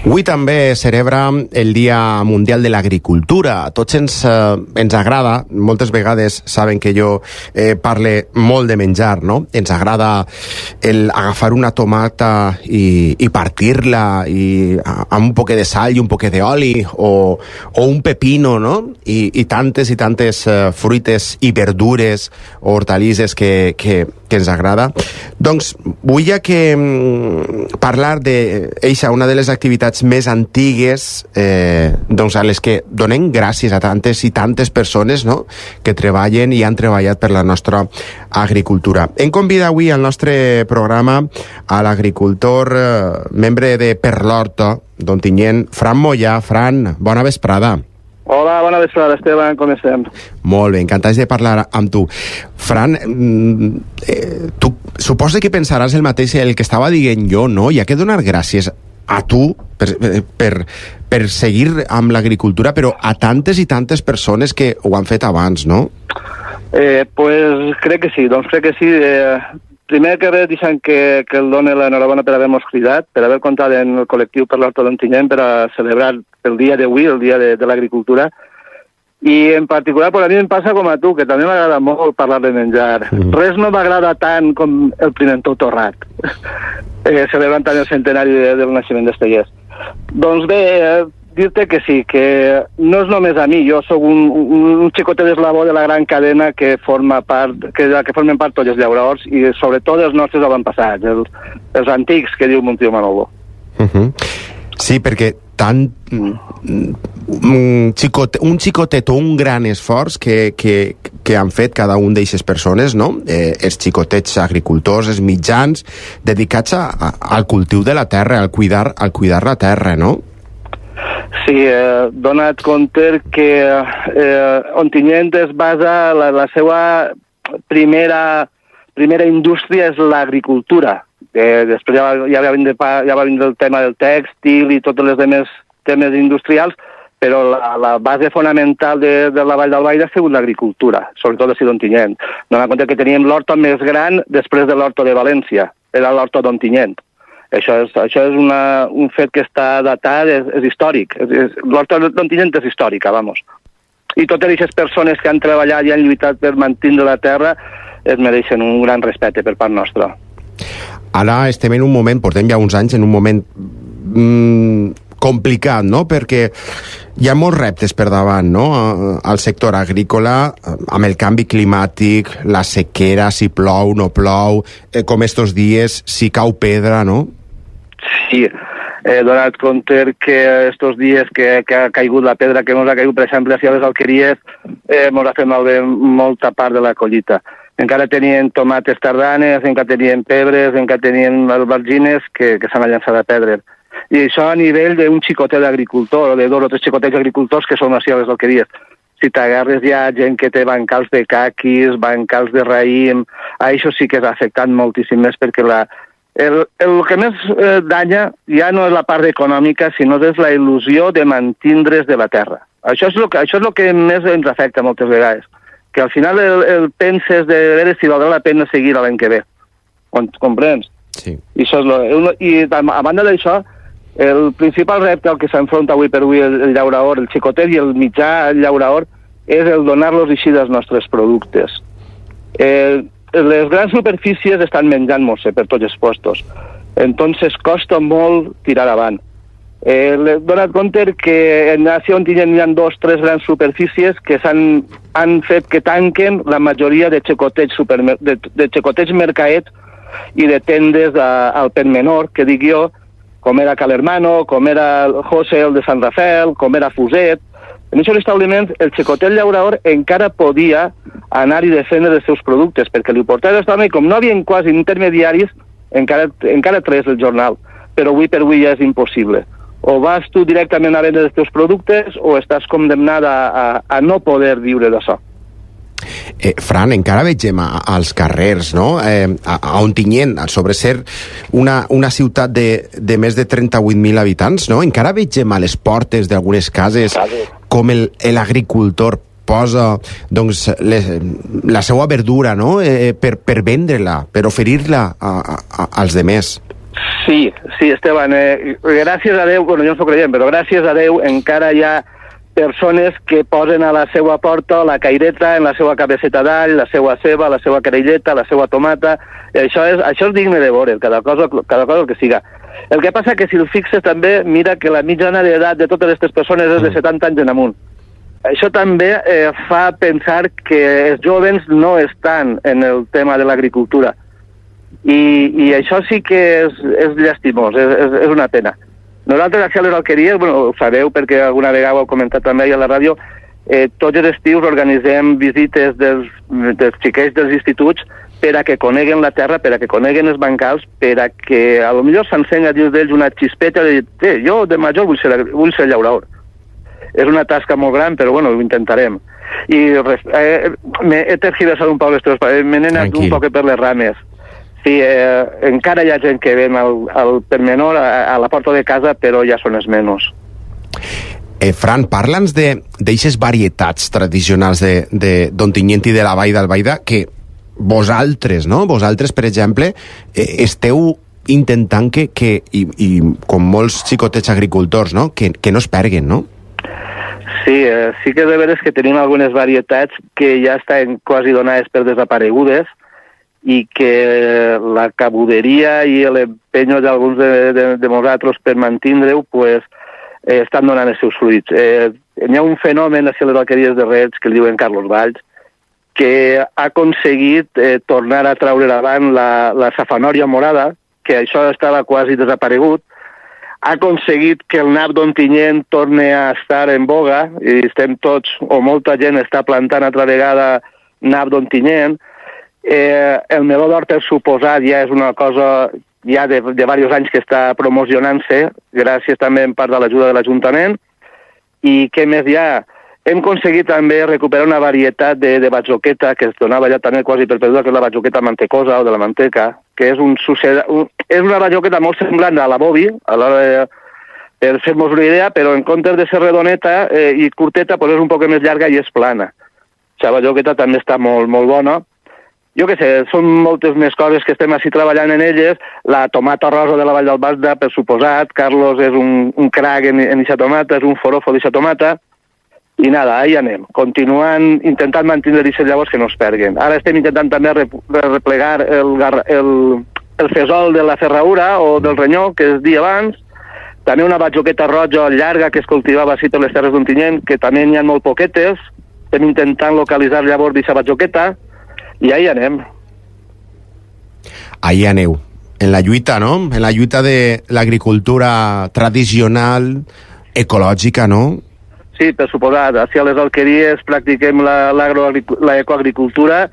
Avui també celebra el Dia Mundial de l'Agricultura. A tots ens agrada, moltes vegades saben que jo parle molt de menjar, no? Ens agrada agafar una tomata i partir-la amb un poc de sal i un poc d'oli, o un pepino, no? I tantes fruites i verdures o hortalisses que ens agrada. Doncs vull parlar d'eixa, una de les activitats més antigues, doncs a les que donem gràcies a tantes i tantes persones, no?, que treballen i han treballat per la nostra agricultura. Hem convidat avui al nostre programa a l'agricultor, membre de Per l'Horta d'Ontinyent, Fran Mollà. Fran, bona vesprada. Hola, bona vesprada, Esteban, com estem? Molt bé, encantats de parlar amb tu. Fran, tu suposa que pensaràs el mateix el que estava dient jo, no? Hi ha que donar gràcies a tu per seguir amb l'agricultura, però a tantes i tantes persones que ho han fet abans, no? Pues crec que sí, primer que res, deixant que el doni l'enhorabona per haver-nos cridat, per haver comptat en el col·lectiu Per l'Horta d'Ontinyent per a celebrar el dia d'avui, el dia de l'agricultura. I en particular, a mi em passa com a tu, que també m'agrada molt parlar de menjar. Res no m'agrada tant com el pimentó torrat, celebrant tant el centenari del naixement d'Estellers. Doncs bé, dir-te que sí, que no és només a mi, jo sóc un xicotet d'eslabó de la gran cadena que formen part tots els llauraors i sobretot els nostres avantpassats, els antics, que diu mon tio Manolo. Sí, perquè un xicotet o un gran esforç que han fet cada un d'eixes persones, no? Els xicotets agricultors, els mitjans, dedicats al cultiu de la terra, al cuidar la terra, no? Sí, donat compte que Ontinyent es basa, la seva primera indústria és l'agricultura. Després ja va vindre el tema del tèxtil i tots els temes industrials, però la base fonamental de la Vall d'Albaida ha sigut l'agricultura, sobretot a d'Ontinyent. Donant compte que teníem l'horta més gran després de l'horta de València, era l'horta d'Ontinyent. Això és un fet que està datat, és històric. L'horta d'Ontinyent és històrica, vamos. I totes aquestes persones que han treballat i han lluitat per mantenir la terra es mereixen un gran respecte per part nostra. Ara estem en un moment, portem ja uns anys, en un moment complicat, no?, perquè hi ha molts reptes per davant, no?, al sector agrícola, amb el canvi climàtic, la sequera, si plou, no plou, com estos dies, si cau pedra, no? Sí, he donat compte que estos dies que ha caigut la pedra, que ens ha caigut, per exemple, a les Alqueries, ens ha fet malbé molta part de la collita. Encara tenien tomates tardanes, encara tenien pebres, encara tenien albergines que s'han llançat a perdre. I això a nivell d'un xicotet d'agricultor, o de dos o tres xicotets agricultors que són així a les Alqueries. Si t'agarres ja gent que té bancals de caquis, bancals de raïm, això sí que s'ha afectat moltíssim més, perquè el que més danya ja no és la part econòmica, sinó és la il·lusió de mantindre's de la terra. Això és el que més ens afecta moltes vegades, que al final el penses de veure si valdrà la pena seguir l'any que ve. Comprens? Sí. I a banda d'això, el principal repte al que s'enfronta avui per avui el llauraor, el xicotet i el mitjà llauraor, és el donar-los així dels nostres productes. Les grans superfícies estan menjant-nos per tots els postos, entonces costa molt tirar avant. He donat compte que en Àsia Ontinyent hi ha 2 o 3 grans superfícies que han fet que tanquen la majoria de xicotets mercaets i de tendes al Pen Menor, que dic jo, com era Cal Hermano, com era José el de Sant Rafael, com era Fuset. En aquests establiments el xicotet llaurador encara podia anar i defendre els seus productes, perquè li portava l'estament, i com no havien quasi intermediaris, encara tragués el jornal. Però avui per avui ja és impossible. O vas tu directament a vendre els teus productes o estàs condemnat a no poder viure d'això. Fran, encara vegem als carrers, no?, a Ontinyent, sobre ser una ciutat de més de 38.000 habitants, no?, encara vegem a les portes d'algunes cases com l'agricultor posa, doncs, la seva verdura, no?, per vendre-la, per oferir-la als demés. Sí, Esteban, gràcies a Déu, bueno, jo no soc creient, però gràcies a Déu encara hi ha persones que posen a la seva porta la caireta en la seva cabeceta d'all, la seva ceba, la seva carilleta, la seva tomata. Això és digne de veure, cada cosa el que siga. El que passa que si el fixes també, mira que la mitjana d'edat de totes aquestes persones és de 70 anys en amunt. Això també fa pensar que els joves no estan en el tema de l'agricultura. I això sí que és llastimós, és una pena. Nosaltres aquí a les alqueries, bueno, ho sabeu perquè alguna vegada ho heu comentat també a la ràdio, tots els estius organitzem visites dels xiquets dels instituts per a que coneguen la terra, per a que coneguen els bancals, per a que a lo millor s'ensenya dins d'ells una xispeta de dir, jo de major vull ser llaurador. És una tasca molt gran, però bueno, ho intentarem. I he tergiversat un poc les teves paraules, me n'he anat un poc per les rames. Sí, encara hi ha gent que ven al permenor a la porta de casa, però ja són els menys. Fran, parla'ns d'eixes varietats tradicionals d'Ontinyent i de la Vall d'Albaida que vosaltres, no? Vosaltres, per exemple, esteu intentant que i com molts xicotets agricultors, no? Que no es perguen, no? Sí, sí que de veres que tenim algunes varietats que ja estan quasi donades per desaparegudes i que la cabuderia i l'empenyo d'alguns de nosaltres per mantindre-ho pues, estan donant els seus fruits. Hi ha un fenomen a les alqueries de Reig que el diuen Carlos Valls, que ha aconseguit tornar a traure davant la safanòria morada, que això estava quasi desaparegut, ha aconseguit que el nap d'Ontinyent torni a estar en boga, i estem tots, o molta gent està plantant altra vegada nap d'Ontinyent. El meló d'or, per suposat, ja és una cosa ja de diversos anys que està promocionant-se, gràcies també en part de l'ajuda de l'Ajuntament. I què més hi ha? Hem aconseguit també recuperar una varietat de batjoqueta que es donava ja també quasi per perduda, que és la batjoqueta mantecosa o de la manteca, que és una batjoqueta molt semblant a la bobi, a l'hora per fer-nos una idea, però en comptes de ser redoneta i curteta, pues és un poc més llarga i és plana. La batjoqueta també està molt, molt bona. Jo què sé, són moltes més coses que estem així treballant en elles. La tomata rosa de la Vall d'Albaida, per suposat. Carlos és un crac en aquesta tomata, és un forofo d'aquesta tomata. I nada, ahí anem, continuant, intentant mantenir aquestes llavors que no es perguen. Ara estem intentant també replegar el fesol de la ferradura o del renyó, que es dia abans. També una batjoqueta roja llarga que es cultivava així per les terres d'Ontinyent, que també n'hi ha molt poquetes. Estem intentant localitzar llavors d'aquesta batjoqueta. I ahí anem. Ahí aneu. En la lluita, no? En la lluita de l'agricultura tradicional, ecològica, no? Sí, per suposat. Així a les alqueries practiquem l'ecoagricultura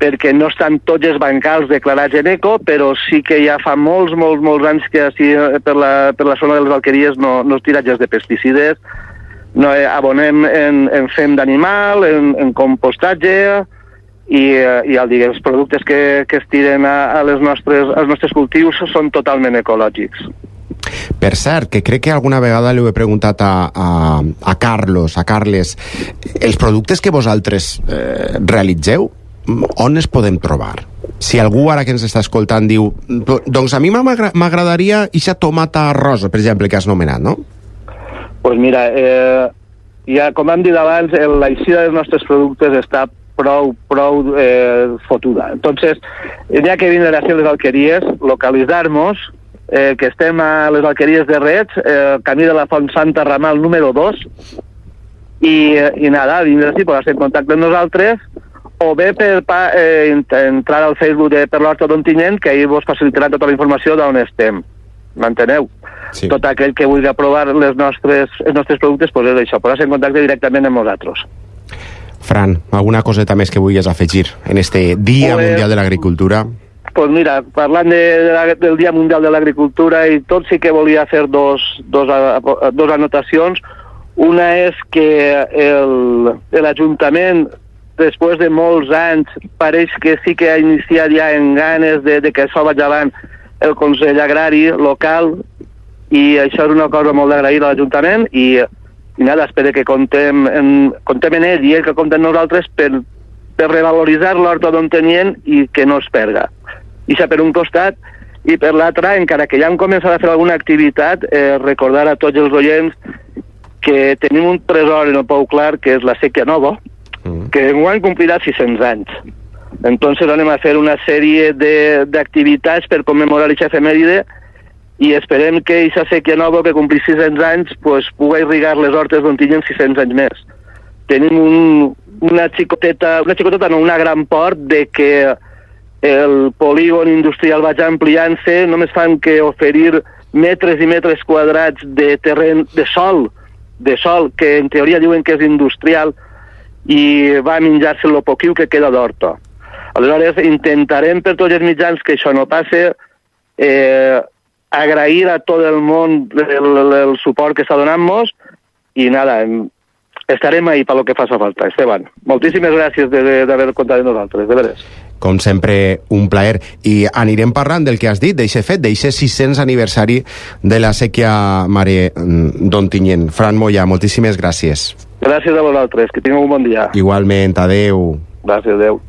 perquè no estan tots els bancals declarats en eco, però sí que ja fa molts anys que així per la zona de les alqueries no es tira gens de pesticides, no abonem en fem d'animal, en compostatge, i els productes que es tiren als nostres cultius són totalment ecològics. Per cert, que crec que alguna vegada li he preguntat a Carles, els productes que vosaltres realitzeu, on es podem trobar? Si algú ara que ens està escoltant diu, doncs a mi m'agradaria ixa tomata rosa, per exemple, que has nomenat, no? Doncs mira, ja com hem dit abans, l'eixida dels nostres productes està prou fotuda. Entonces, n'hi ha que vindre a les alqueries, localitzar-nos, que estem a les alqueries de Reig, camí de la Font Santa Ramal número 2, i nada, vindre així, posar-se en contacte amb nosaltres, o bé per entrar al Facebook per l'Horta d'Ontinyent, que ahir vos facilitarà tota la informació d'on estem. M'enteneu? Sí. Tot aquell que vulgui provar els nostres productes, pues és això, posar-se en contacte directament amb nosaltres. Fran, alguna coseta més que vulguis afegir en este Dia Mundial de l'Agricultura? Pues mira, parlant del Dia Mundial de l'Agricultura i tot, sí que volia fer dos anotacions. Una és que l'Ajuntament, després de molts anys, pareix que sí que ha iniciat ja en ganes de que això vagi avant el Consell Agrari local, i això és una cosa molt d'agrair a l'Ajuntament, i nada, espero que contem en ell i ell que compta en nosaltres per revaloritzar l'Horta d'Ontinyent i que no es perga. I per un costat, I per l'altra, encara que ja hem començat a fer alguna activitat, recordar a tots els oients que tenim un tresor en el Pou Clar, que és la Sèquia Nova, que enguany complirà 600 anys. Entonces anem a fer una sèrie d'activitats per commemorar aquesta efemèride i esperem que aquesta Sèquia Nova, que complís 600 anys, pues, pugui irrigar les hortes d'Ontinyent 600 anys més. Tenim una gran por de que el polígon industrial vagi ampliant-se, només fan que oferir metres i metres quadrats de terreny de sol, que en teoria diuen que és industrial, i va a menjar-se el poquiu que queda d'horta. Aleshores, intentarem per tots els mitjans que això no passe, agrair a tot el món el suport que està donant-nos, i nada, estarem ahí per lo que faci falta. Esteban, moltíssimes gràcies d'haver comptat amb nosaltres, de veres. Com sempre, un plaer. I anirem parlant del que has dit, d'eixe fet, d'eixe 600 aniversari de la Sèquia Mare d'Ontinyent. Fran Moya, moltíssimes gràcies. Gràcies a vosaltres, que tingueu un bon dia. Igualment, adeu. Gràcies, adeu.